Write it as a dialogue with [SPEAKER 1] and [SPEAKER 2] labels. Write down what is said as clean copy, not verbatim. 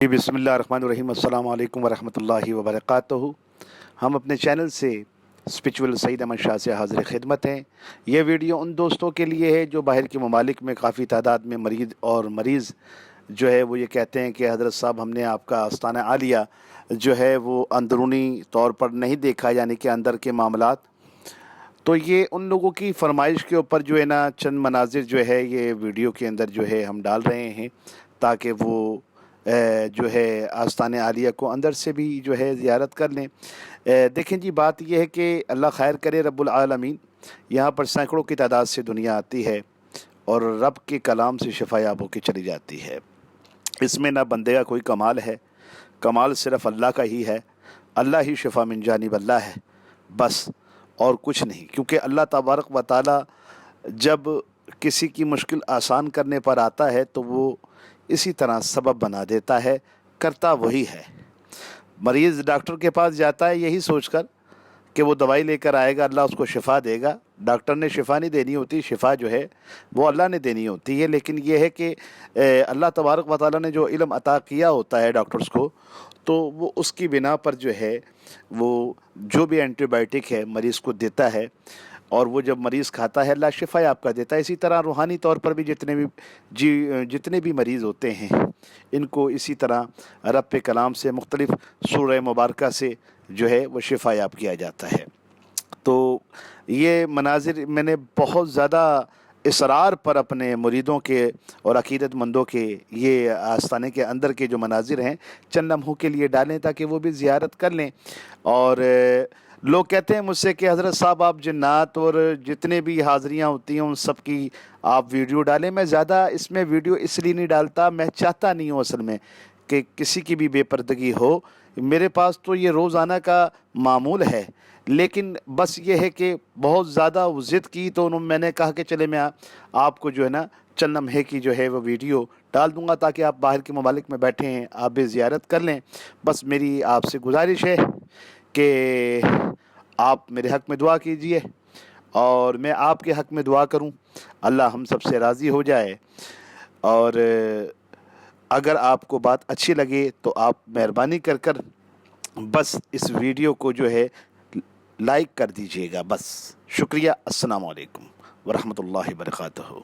[SPEAKER 1] जी बिस्मिल्लाहिर्रहमानिर्रहीम अस्सलाम वालेकुम वरहमतुल्लाहि वबरकातुहू। हम अपने चैनल से स्पिरिचुअल सईद अहमद शाह से हाज़िर खिदमत हैं। यह वीडियो उन दोस्तों के लिए है जो बाहर के ममालिक में काफ़ी तादाद में मरीज़ जो है वो ये कहते हैं कि हज़रत साहब हमने आपका आस्ताना आलिया जो है वो अंदरूनी तौर पर नहीं देखा, यानी कि अंदर के मामलात। तो ये उन लोगों की फरमाइश के ऊपर जो है ना चंद मनाजिर जो है ये वीडियो के अंदर जो है हम डाल रहे हैं, ताकि वो जो है आस्ताने आलिया को अंदर से भी जो है ज़ियारत कर लें। देखें जी, बात यह है कि अल्लाह खैर करे रब्बुल आलमीन। यहाँ पर सैकड़ों की तादाद से दुनिया आती है और रब के कलाम से शिफा याब होकर चली जाती है। इसमें ना बंदे का कोई कमाल है, कमाल सिर्फ़ अल्लाह का ही है। अल्लाह ही शिफा मिन जानिब अल्लाह है, बस और कुछ नहीं। क्योंकि अल्लाह तबारक व तआला जब किसी की मुश्किल आसान करने पर आता है तो वो इसी तरह सबब बना देता है, करता वही है। मरीज़ डॉक्टर के पास जाता है यही सोचकर कि वो दवाई लेकर आएगा, अल्लाह उसको शिफा देगा। डॉक्टर ने शिफा नहीं देनी होती, शिफा जो है वो अल्लाह ने देनी होती है। लेकिन ये है कि अल्लाह तबारक व तआला ने जो इल्म अता किया होता है डॉक्टर्स को, तो वो उसकी बिना पर जो है वो जो भी एंटीबायोटिक है मरीज़ को देता है, और वो जब मरीज़ खाता है अल्लाह शिफा आपका देता है। इसी तरह रूहानी तौर पर भी जितने भी मरीज़ होते हैं इनको इसी तरह रब के कलाम से मुख्तलिफ़ सूरह मुबारका से जो है वो शिफा याब किया जाता है। तो ये मनाजिर मैंने बहुत ज़्यादा इसरार पर अपने मुरीदों के और अक़ीदतमंदों के ये आस्ताने के अंदर के जो मनाजिर हैं चंद लम्हों के लिए डालें, ताकि वो भी ज़ियारत कर लें। और लोग कहते हैं मुझसे कि हज़रत साहब आप जन्नात और जितने भी हाज़रियाँ होती हैं उन सब की आप वीडियो डालें। मैं ज़्यादा इसमें वीडियो इसलिए नहीं डालता, मैं चाहता नहीं हूँ असल में कि किसी की भी बेपर्दगी हो। मेरे पास तो ये रोज़ाना का मामूल है, लेकिन बस ये है कि बहुत ज़्यादा ज़िद की तो मैंने कहा कि चले मैं आपको जो है ना चंद लम्हे की जो है वो वीडियो डाल दूँगा, ताकि आप बाहर के ममालिक में बैठे हैं आप भी ज़ियारत कर लें। बस मेरी आपसे गुजारिश है कि आप मेरे हक़ में दुआ कीजिए और मैं आपके हक़ में दुआ करूं, अल्लाह हम सब से राज़ी हो जाए। और अगर आपको बात अच्छी लगे तो आप मेहरबानी कर कर बस इस वीडियो को जो है लाइक कर दीजिएगा, बस। शुक्रिया। अस्सलाम वालेकुम वरहमतुल्लाहि वबरकातुहू।